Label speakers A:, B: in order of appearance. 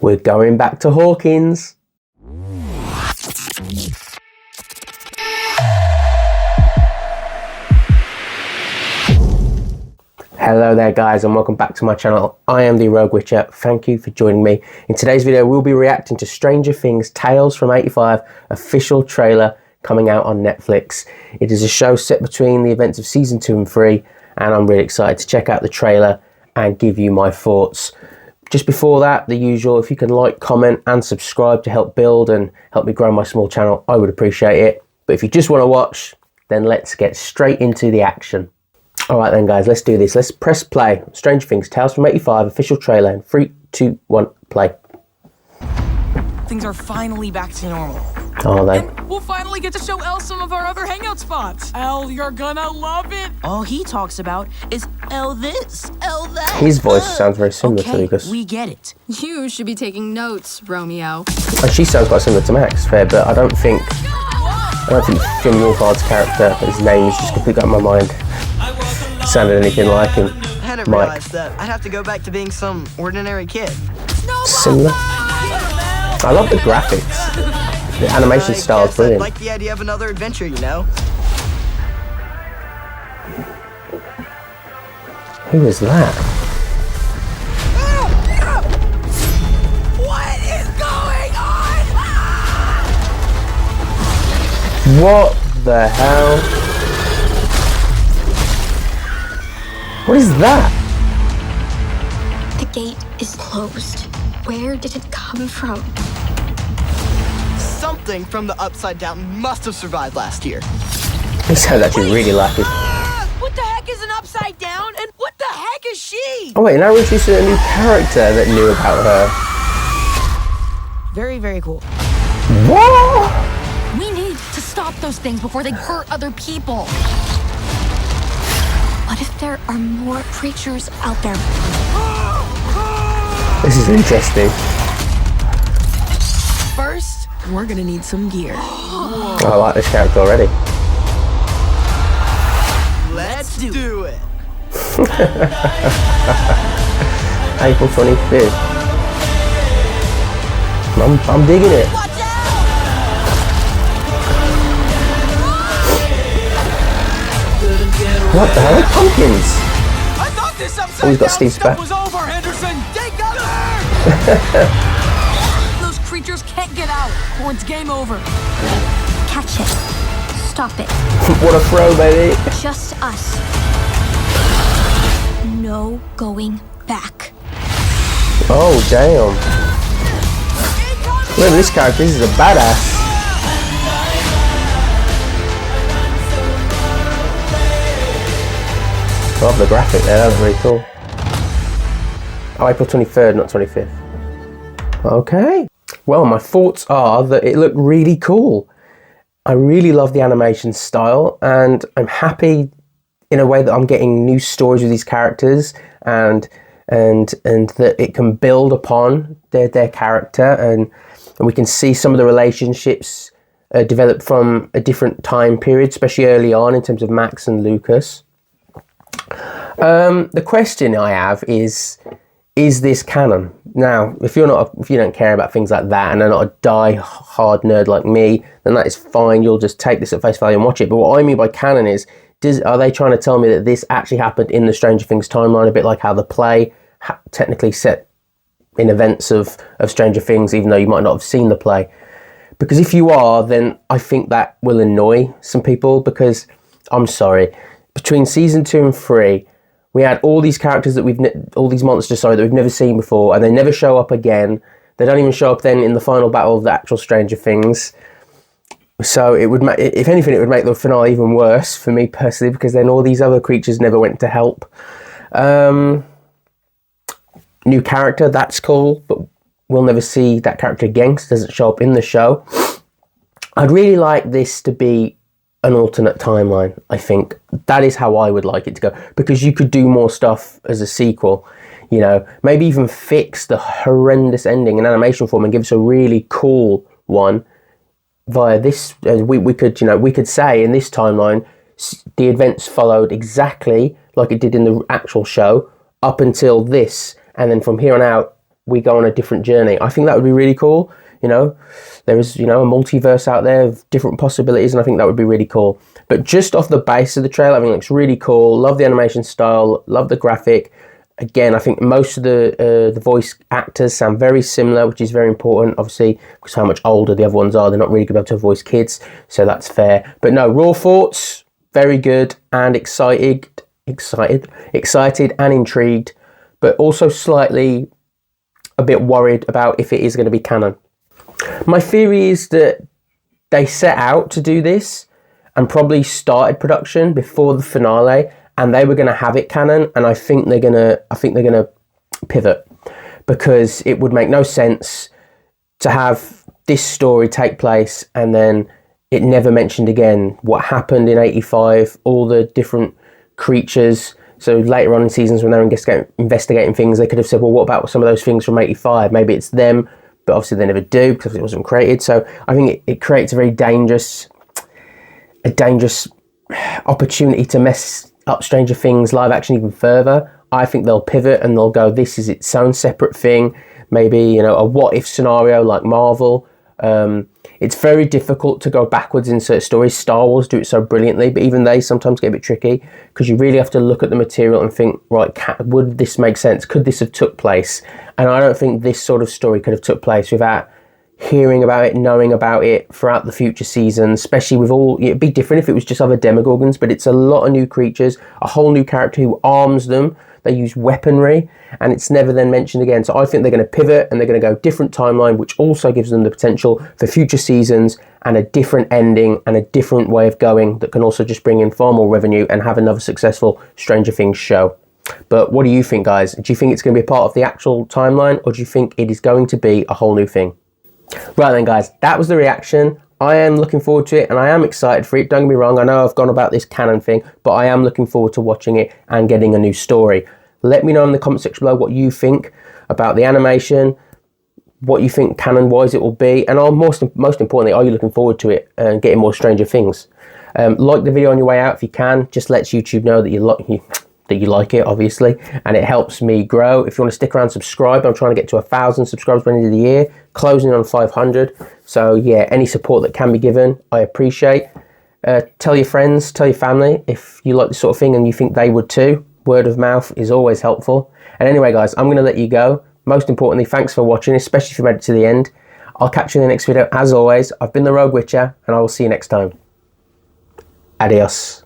A: We're going back to Hawkins. Hello there guys, and welcome back to my channel. I am the Rogue Witcher. Thank you for joining me. In today's video we'll be reacting to Stranger Things Tales from 85 official trailer coming out on Netflix. It is a show set between the events of season 2 and 3, and I'm really excited to check out the trailer and give you my thoughts. Just before that, the usual, if you can like, comment and subscribe to help build and help me grow my small channel, I would appreciate it. But if you just want to watch, then let's get straight into the action. Alright then guys, let's do this. Let's press play. Stranger Things Tales from 85 official trailer in 3, 2, 1, play.
B: Things are finally back to normal.
A: Are they?
B: And we'll finally get to show Elle some of our other hangout spots. Elle, you're gonna love it. All he talks about is Elle this, Elle that.
A: His voice sounds very similar to Lucas.
B: We get it.
C: You should be taking notes, Romeo.
A: And she sounds quite similar to Max, fair, but I don't think Finn Wolfhard's character, his name is just completely out of my mind, sounded anything like him.
D: I hadn't realized that I'd have to go back to being some ordinary kid.
A: Similar. I love the graphics. The animation style is brilliant.
D: I like the idea of another adventure, you know?
A: Who is that?
B: What is going on?
A: What the hell? What is that?
E: The gate is closed. Where did it come from?
D: Something from the Upside Down must have survived last year.
A: He sounds actually really lucky.
B: What the heck is an Upside Down? And what the heck is she?
A: Oh wait, now we're introducing a new character that knew about her.
B: Very, very cool.
A: What?
C: We need to stop those things before they hurt other people.
E: What if there are more creatures out there?
A: This is interesting.
B: First, we're gonna need some gear.
A: Oh, I like this character already.
D: Let's do it.
A: April 25th. I'm digging it.
B: Watch out!
A: What the hell? Pumpkins!
B: I thought this
A: Oh, he's got Steve's back.
B: was over, Henderson. Take cover! Those creatures can't get out, or it's game over.
E: Catch it. Stop it.
A: What a throw, baby!
E: Just us. No going back.
A: Oh, damn. Look at this character, this is a badass. I love the graphic there, that was really cool. Oh, April 23rd, not 25th. Okay. Well, my thoughts are that it looked really cool. I really love the animation style, and I'm happy in a way that I'm getting new stories with these characters, and that it can build upon their character, and we can see some of the relationships develop from a different time period, especially early on in terms of Max and Lucas. The question I have is this canon? Now, if you don't care about things like that and are not a die-hard nerd like me, then that is fine. You'll just take this at face value and watch it. But what I mean by canon is, are they trying to tell me that this actually happened in the Stranger Things timeline, a bit like how the play technically set in events of Stranger Things, even though you might not have seen the play? Because if you are, then I think that will annoy some people, because I'm sorry, between season 2 and 3, we had all these characters that all these monsters, that we've never seen before, and they never show up again. They don't even show up then in the final battle of the actual Stranger Things. So it would, if anything, it would make the finale even worse for me personally, because then all these other creatures never went to help. New character, that's cool, but we'll never see that character again because it doesn't show up in the show. I'd really like this to be an alternate timeline. I think that is how I would like it to go, because you could do more stuff as a sequel, you know, maybe even fix the horrendous ending in animation form and give us a really cool one via this. We could say in this timeline the events followed exactly like it did in the actual show up until this, and then from here on out we go on a different journey. I think that would be really cool. You know, there is, you know, a multiverse out there of different possibilities, and I think that would be really cool. But just off the base of the trailer, I think it looks really cool. Love the animation style, love the graphic. Again, I think most of the voice actors sound very similar, which is very important, obviously, because how much older the other ones are. They're not really going to be able to voice kids, so that's fair. But no, raw thoughts, very good, and excited and intrigued, but also slightly a bit worried about if it is going to be canon. My theory is that they set out to do this and probably started production before the finale, and they were going to have it canon, and I think they're going to pivot, because it would make no sense to have this story take place and then it never mentioned again what happened in 85, all the different creatures. So later on in seasons when they're investigating things, they could have said, well, what about some of those things from 85? Maybe it's them, but obviously they never do because it wasn't created. So I think it creates a very dangerous opportunity to mess up Stranger Things live action even further. I think they'll pivot and they'll go, this is its own separate thing. Maybe, you know, a what if scenario like Marvel. It's very difficult to go backwards in certain stories. Star Wars do it so brilliantly, but even they sometimes get a bit tricky, because you really have to look at the material and think, right, would this make sense? Could this have took place? And I don't think this sort of story could have took place without hearing about it, knowing about it throughout the future seasons, especially with all, it'd be different if it was just other Demogorgons, but it's a lot of new creatures, a whole new character who arms them, they use weaponry, and it's never then mentioned again. So I think they're going to pivot and they're going to go different timeline, which also gives them the potential for future seasons and a different ending and a different way of going that can also just bring in far more revenue and have another successful Stranger Things show. But what do you think, guys? Do you think it's going to be a part of the actual timeline, or do you think it is going to be a whole new thing? Right then, guys, that was the reaction. I am looking forward to it and I am excited for it. Don't get me wrong, I know I've gone about this canon thing, but I am looking forward to watching it and getting a new story. Let me know in the comment section below what you think about the animation, what you think canon-wise it will be, and most importantly, are you looking forward to it and getting more Stranger Things? Like the video on your way out if you can. Just lets YouTube know that you like it, obviously, and it helps me grow. If you want to stick around, subscribe. I'm trying to get to 1,000 subscribers by the end of the year, closing on 500. So yeah, any support that can be given, I appreciate. Tell your friends, tell your family if you like this sort of thing and you think they would too. Word of mouth is always helpful. And anyway, guys, I'm going to let you go. Most importantly, thanks for watching, especially if you made it to the end. I'll catch you in the next video. As always, I've been the Rogue Witcher, and I will see you next time. Adios.